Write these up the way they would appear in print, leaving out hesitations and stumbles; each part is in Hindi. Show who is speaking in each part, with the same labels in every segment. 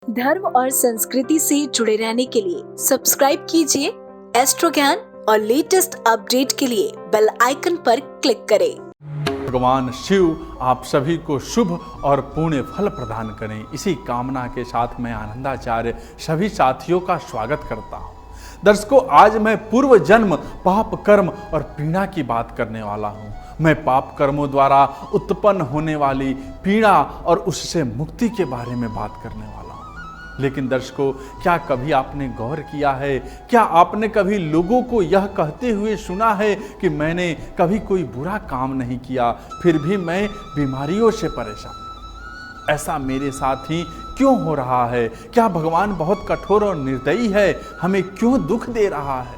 Speaker 1: धर्म और संस्कृति से जुड़े रहने के लिए सब्सक्राइब कीजिए एस्ट्रो ज्ञान और लेटेस्ट अपडेट के लिए बेल आइकन पर क्लिक करें।
Speaker 2: भगवान शिव आप सभी को शुभ और पुण्य फल प्रदान करें। इसी कामना के साथ मैं आनंदाचार्य सभी साथियों का स्वागत करता हूँ। दर्शकों, आज मैं पूर्व जन्म पाप कर्म और पीड़ा की बात करने वाला हूँ। मैं पाप कर्मों द्वारा उत्पन्न होने वाली पीड़ा और उससे मुक्ति के बारे में बात करने वाला हूँ। लेकिन दर्शकों, क्या कभी आपने गौर किया है, क्या आपने कभी लोगों को यह कहते हुए सुना है कि मैंने कभी कोई बुरा काम नहीं किया, फिर भी मैं बीमारियों से परेशान हूं? ऐसा मेरे साथ ही क्यों हो रहा है? क्या भगवान बहुत कठोर और निर्दयी है? हमें क्यों दुख दे रहा है?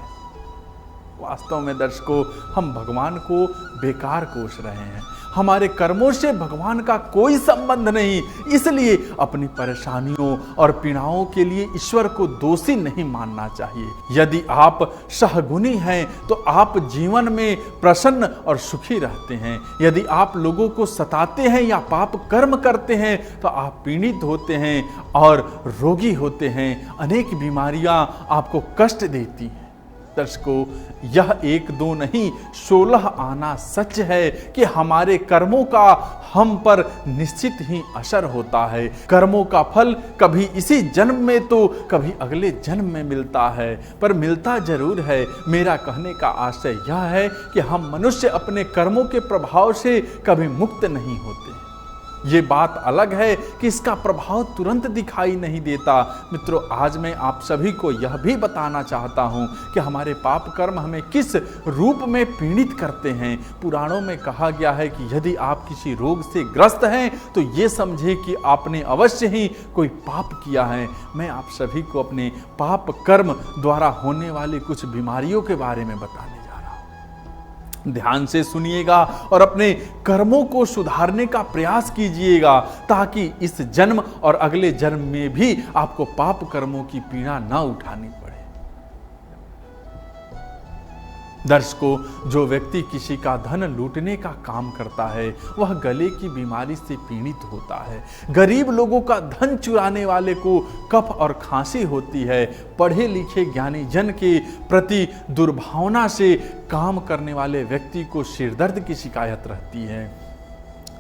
Speaker 2: वास्तव में दर्शकों, हम भगवान को बेकार कोस रहे हैं। हमारे कर्मों से भगवान का कोई संबंध नहीं। इसलिए अपनी परेशानियों और पीड़ाओं के लिए ईश्वर को दोषी नहीं मानना चाहिए। यदि आप सहगुणी हैं तो आप जीवन में प्रसन्न और सुखी रहते हैं। यदि आप लोगों को सताते हैं या पाप कर्म करते हैं तो आप पीड़ित होते हैं और रोगी होते हैं। अनेक बीमारियां आपको कष्ट देती हैं। दर्शकों, यह 1-2 नहीं 16 आना सच है कि हमारे कर्मों का हम पर निश्चित ही असर होता है। कर्मों का फल कभी इसी जन्म में तो कभी अगले जन्म में मिलता है, पर मिलता जरूर है। मेरा कहने का आशय यह है कि हम मनुष्य अपने कर्मों के प्रभाव से कभी मुक्त नहीं होते। ये बात अलग है कि इसका प्रभाव तुरंत दिखाई नहीं देता। मित्रों, आज मैं आप सभी को यह भी बताना चाहता हूं कि हमारे पाप कर्म हमें किस रूप में पीड़ित करते हैं। पुराणों में कहा गया है कि यदि आप किसी रोग से ग्रस्त हैं तो ये समझे कि आपने अवश्य ही कोई पाप किया है। मैं आप सभी को अपने पाप कर्म द्वारा होने वाली कुछ बीमारियों के बारे में बताने ध्यान से सुनिएगा और अपने कर्मों को सुधारने का प्रयास कीजिएगा, ताकि इस जन्म और अगले जन्म में भी आपको पाप कर्मों की पीड़ा ना उठानी पड़े। दर्शकों, जो व्यक्ति किसी का धन लूटने का काम करता है वह गले की बीमारी से पीड़ित होता है। गरीब लोगों का धन चुराने वाले को कफ और खांसी होती है। पढ़े लिखे ज्ञानी जन के प्रति दुर्भावना से काम करने वाले व्यक्ति को सिरदर्द की शिकायत रहती है।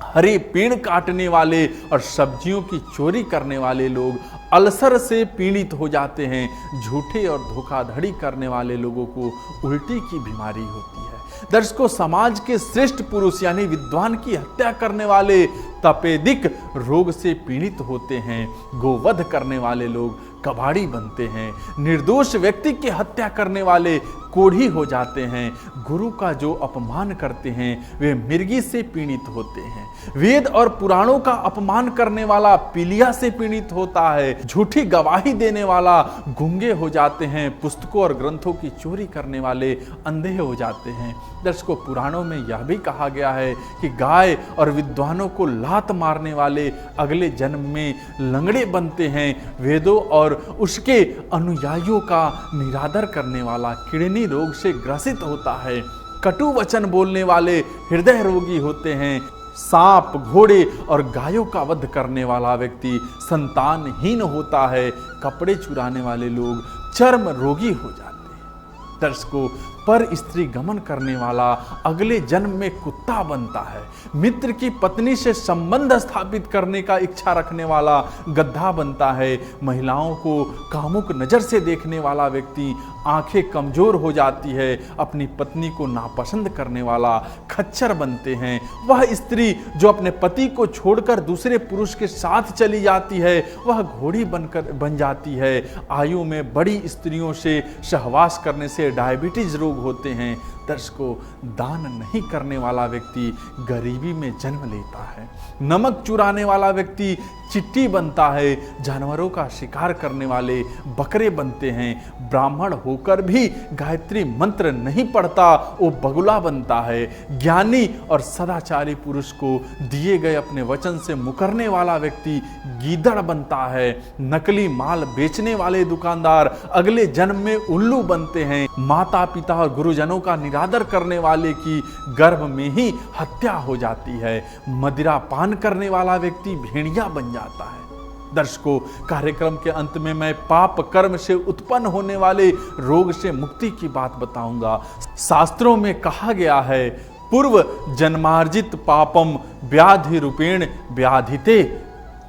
Speaker 2: हरे पेड़ काटने वाले और सब्जियों की चोरी करने वाले लोग अल्सर से पीड़ित हो जाते हैं। झूठे और धोखाधड़ी करने वाले लोगों को उल्टी की बीमारी होती है। दर्शकों, समाज के श्रेष्ठ पुरुष यानी विद्वान की हत्या करने वाले तपेदिक रोग से पीड़ित होते हैं। गोवध करने वाले लोग कबाड़ी बनते हैं। निर्दोष व्यक्ति की हत्या करने वाले कोढ़ी हो जाते हैं। गुरु का जो अपमान करते हैं वे मिर्गी से पीड़ित होते हैं। वेद और पुराणों का अपमान करने वाला पीलिया से पीड़ित होता है। झूठी गवाही देने वाला गूंगे हो जाते हैं। पुस्तकों और ग्रंथों की चोरी करने वाले अंधे हो जाते हैं। दर्शकों, पुराणों में यह भी कहा गया है कि गाय और विद्वानों को लात मारने वाले अगले जन्म में लंगड़े बनते हैं। वेदों और उसके अनुयायियों का निरादर करने वाला किडनी रोग से ग्रसित होता है। कटु वचन बोलने वाले हृदय रोगी होते हैं। सांप, घोड़े और गायों का वध करने वाला व्यक्ति संतानहीन होता है। कपड़े चुराने वाले लोग चर्म रोगी हो जाते हैं। दर्शकों, पर स्त्री गमन करने वाला अगले जन्म में कुत्ता बनता है। मित्र की पत्नी से संबंध स्थापित करने का इच्छा रखने वाला गधा बनता है। महिलाओं को कामुक नजर से देखने वाला व्यक्ति आंखें कमजोर हो जाती है। अपनी पत्नी को नापसंद करने वाला खच्चर बनते हैं। वह स्त्री जो अपने पति को छोड़कर दूसरे पुरुष के साथ चली जाती है वह घोड़ी बन जाती है। आयु में बड़ी स्त्रियों से सहवास करने से डायबिटीज रोग होते हैं। दर्शकों, दान नहीं करने वाला व्यक्ति गरीबी में जन्म लेता है। नमक चुराने वाला व्यक्ति चिट्टी बनता है। जानवरों का शिकार करने वाले बकरे बनते हैं। ब्राह्मण होकर भी गायत्री मंत्र नहीं पढ़ता वो बगुला बनता है। ज्ञानी और सदाचारी पुरुष को दिए गए अपने वचन से मुकरने वाला व्यक्ति गीदड़ बनता है। नकली माल बेचने वाले दुकानदार अगले जन्म में उल्लू बनते हैं। माता पिता और गुरुजनों का निरादर करने वाले की गर्भ में ही हत्या हो जाती है। मदिरा पान करने वाला व्यक्ति भेड़िया बन जाता है। दर्शकों, कार्यक्रम के अंत में मैं पाप कर्म से उत्पन्न होने वाले रोग से मुक्ति की बात बताऊंगा। शास्त्रों में कहा गया है, पूर्व जन्मार्जित पापम व्याधि रूपेण व्याधिते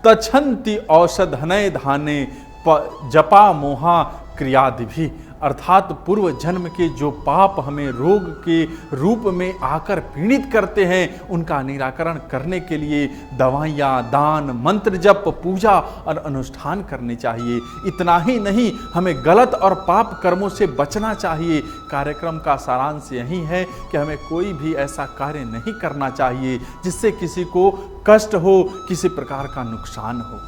Speaker 2: तछन्ति औषधनय धाने जपा मोहा क्रियादि भी। अर्थात पूर्व जन्म के जो पाप हमें रोग के रूप में आकर पीड़ित करते हैं, उनका निराकरण करने के लिए दवाइयाँ, दान, मंत्र जप, पूजा और अनुष्ठान करने चाहिए। इतना ही नहीं, हमें गलत और पाप कर्मों से बचना चाहिए। कार्यक्रम का सारांश यही है कि हमें कोई भी ऐसा कार्य नहीं करना चाहिए जिससे किसी को कष्ट हो, किसी प्रकार का नुकसान हो।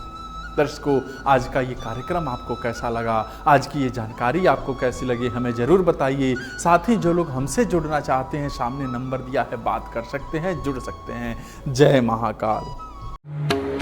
Speaker 2: दर्शकों, आज का ये कार्यक्रम आपको कैसा लगा, आज की ये जानकारी आपको कैसी लगी, हमें ज़रूर बताइए। साथ ही जो लोग हमसे जुड़ना चाहते हैं, सामने नंबर दिया है, बात कर सकते हैं, जुड़ सकते हैं। जय महाकाल।